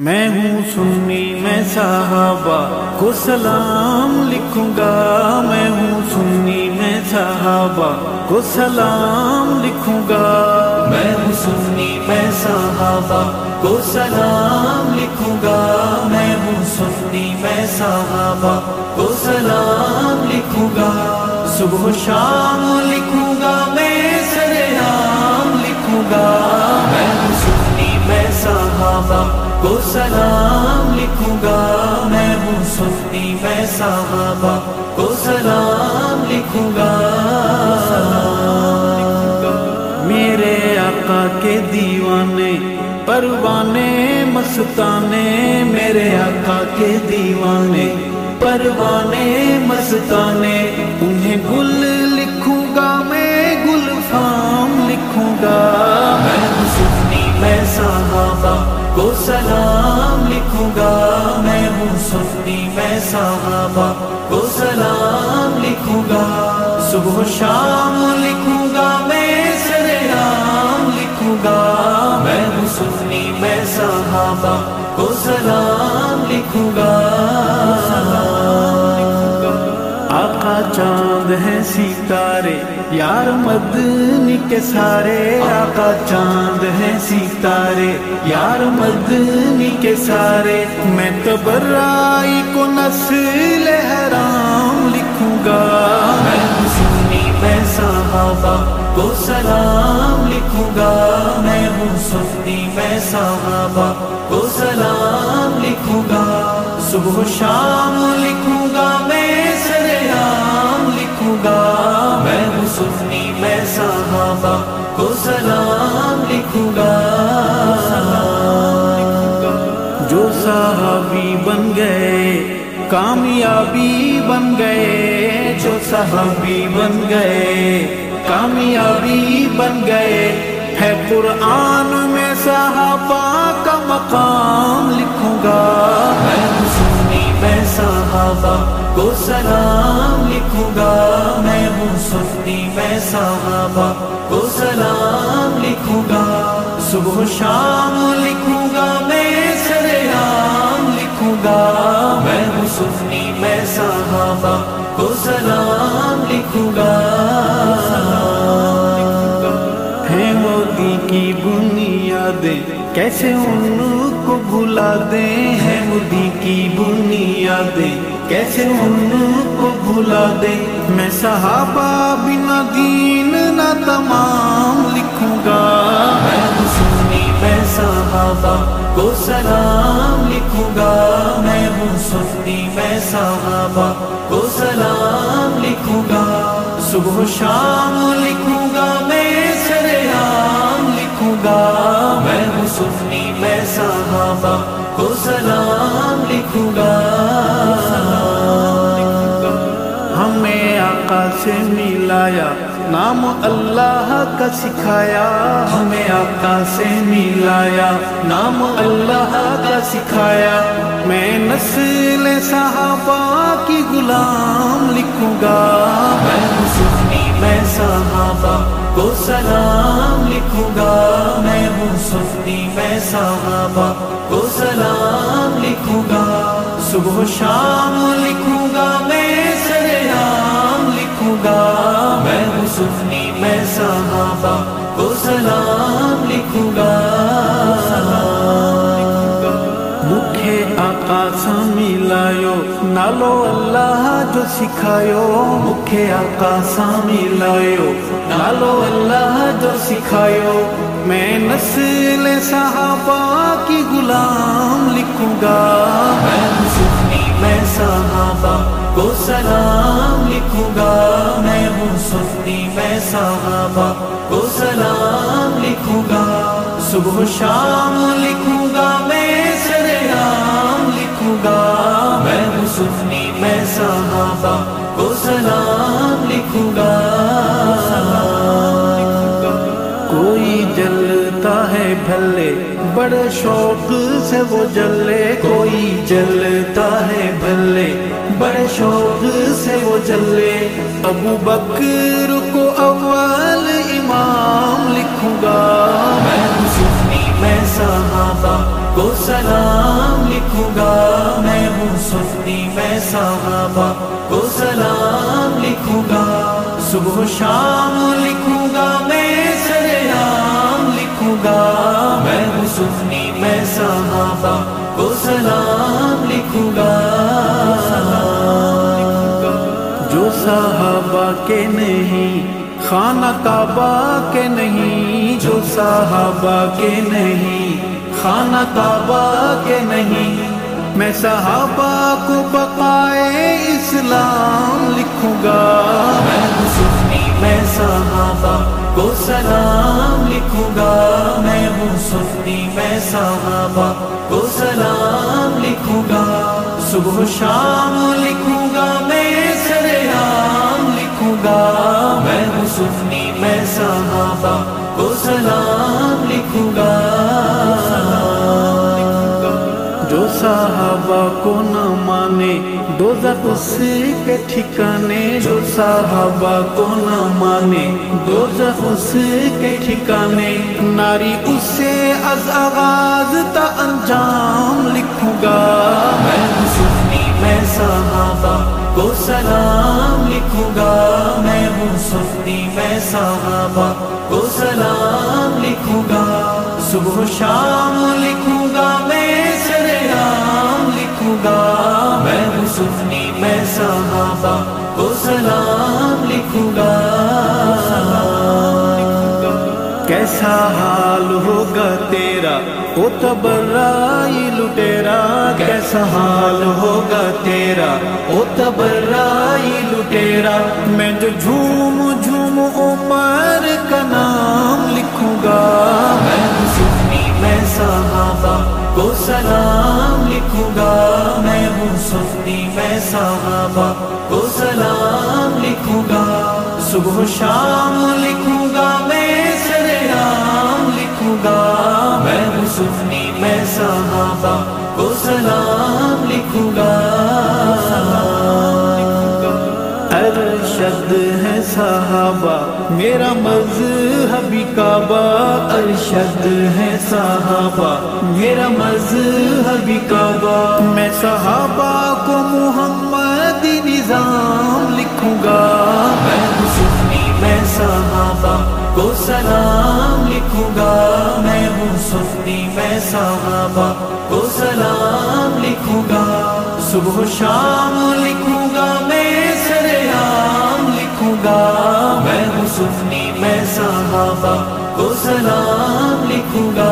میں ہوں سنی میں صحابہ کو سلام لکھوں گا، میں ہوں سنی میں صحابہ کو سلام لکھوں گا، میں ہوں سنی میں صحابہ کو سلام لکھوں گا، میں ہوں سنی میں صحابہ کو سلام لکھوں گا، صبح و شام لکھوں گا، میں سرعام لکھوں گا، میں ہوں سنی میں صحابہ کو سلام لکھوں گا، میں ہوں سنی میں صحابہ کو سلام لکھوں گا۔ میرے آقا کے دیوانے پروانے مستانے، میرے آقا کے دیوانے پروانے مستانے، انہیں گل لکھوں گا، میں گل فام لکھوں گا، میں ہوں سنی میں صحابہ کو سلام لکھوں گا، میں ہوں سنی میں صحابہ کو سلام لکھوں گا، صبح و شام لکھوں گا، میں سرعام لکھوں گا، میں ہوں سنی میں صحابہ کو سلام لکھوں گا۔ آقا چاند ہیں ستارے یار مدنی کے سارے، آقا چاند ہیں ستارے یار مدنی کے سارے، میں تبرائی کو نسل حرام لکھوں گا، میں ہوں سنی میں صحابہ کو سلام لکھوں گا، میں ہوں سنی میں صحابہ کو سلام لکھوں گا، صبح و شام لکھوں گا، میں سرعام لکھوں گا، میں ہوں سنی میں صحابہ کو سلام لکھوں گا۔ جو صحابی بن گئے کامیابی بن گئے، جو صحابی بن گئے کامیابی بن گئے، ہے قرآن میں صحابہ کا مقام لکھوں گا، میں ہوں سنی میں صحابہ کو سلام لکھوں گا، میں ہوں سنی میں صحابہ کو سلام لکھوں گا، صبح و شام لکھوں گا، میں سرعام لکھوں گا، میں ہوں سنی میں صحابہ کو سلام لکھوں گا۔ ہے مودی کی بنیادیں کیسے ان کو بھلا دیں، ہے مودی کی بنیادیں کیسے ان کو بھلا دیں، میں صحابہ بنا دین نہ تمام لکھوں گا، میں ہوں سنی میں صحابہ کو سلام لکھوں گا، میں ہوں سنی میں صحابہ کو سلام لکھوں گا، صبح و شام لکھوں گا، میں سرعام لکھوں گا، میں ہوں سنی میں صحابہ کو سلام لکھوں گا۔ ہمیں آقا سے ملایا نام اللہ کا سکھایا، ہمیں آقا سے ملایا نام اللہ کا سکھایا، میں نسل صحابہ کی غلام لکھوں گا، میں ہوں سنی میں صحابہ کو سلام لکھوں گا، میں ہوں سنی میں صحابہ کو سلام لکھوں گا، صبح و شام لکھوں گا، میں سرعام لکھوں گا، میں ہوں سنی میں صحابہ کو سلام لکھوں گا۔ مکھے آقا سا ملایو نالو اللہ جو سکھایو، مکھے آقا سا ملایو نالو اللہ جو سکھایو، میں نسل صحابہ کی غلام لکھوں گا، میں ہوں سنی میں صحابہ کو سلام لکھوں گا، میں ہوں سنی میں صحابہ کو سلام لکھوں گا، صبح و شام لکھوں گا، میں سرعام لکھوں گا، میں ہوں سنی میں صحابہ کو سلام لکھوں گا۔ کوئی جلتا ہے بھلے بڑے شوق سے وہ جلے، کوئی جلتا ہے بھلے بڑے شوق سے وہ جلے، ابو بکر کو اول امام لکھوں گا، میں ہوں سنی میں صحابہ کو سلام لکھوں گا، میں ہوں سنی میں صحابہ کو سلام لکھوں گا، صبح و شام لکھوں گا، میں سلام لکھوں گا، میں ہوں سنی میں صحابہ کو سلام لکھوں گا، جو صحابہ کے نہیں خانہ کعبہ کے نہیں، جو صحابہ کے نہیں خانہ کعبہ کے نہیں، میں صحابہ کو بقائے اسلام لکھوں گا، میں ہوں سنی میں صحابہ کو سلام لکھوں گا، میں ہوں سنی میں صحابہ کو سلام لکھوں گا، صبح و شام لکھوں گا، میں سلام لکھوں گا، میں ہوں سنی میں صحابہ کو سلام لکھوں گا، جو صحابہ کو نہ مانے دوزخ اس کے ٹھکانے، جو صحابہ کو نہ مانے دوزخ اس کے ٹھکانے، ناری اس سے از آغاز تا انجام لکھوں گا، میں ہوں سنی میں صحابہ کو سلام لکھوں گا، میں ہوں سنی میں صحابہ کو سلام لکھوں گا، صبح و شام لکھوں گا، میں سلام لکھوں گا، میں ہوں سنی میں صحابہ کو سلام لکھوں گا، کیسا حال ہوگا تیرا او تبرائی لٹیرا، کیسا حال ہوگا تیرا او تبرائی لٹیرا، میں جو جھوم جھوم عمر کا نام لکھوں گا، میں ہوں سنی میں صحابہ کو سلام لکھوں گا، میں ہوں سنی میں صحابہ کو سلام لکھوں گا، صبح و شام لکھوں گا، میں سلام لکھوں گا، میں ہوں سنی میں صحابہ کو سلام لکھوں گا، ارشد ہے صحابہ میرا مذہبی کعبہ، ارشد ہے صحابہ میرا مذہبی کعبہ، میں صحابہ کو محمدی نظام لکھوں گا، میں ہوں سنی میں صحابہ کو سلام لکھوں گا، میں ہوں سنی میں صحابہ کو سلام لکھوں گا، صبح و شام لکھوں گا، میں سلام لکھوں گا، میں ہوں سنی میں صحابہ کو سلام لکھوں گا،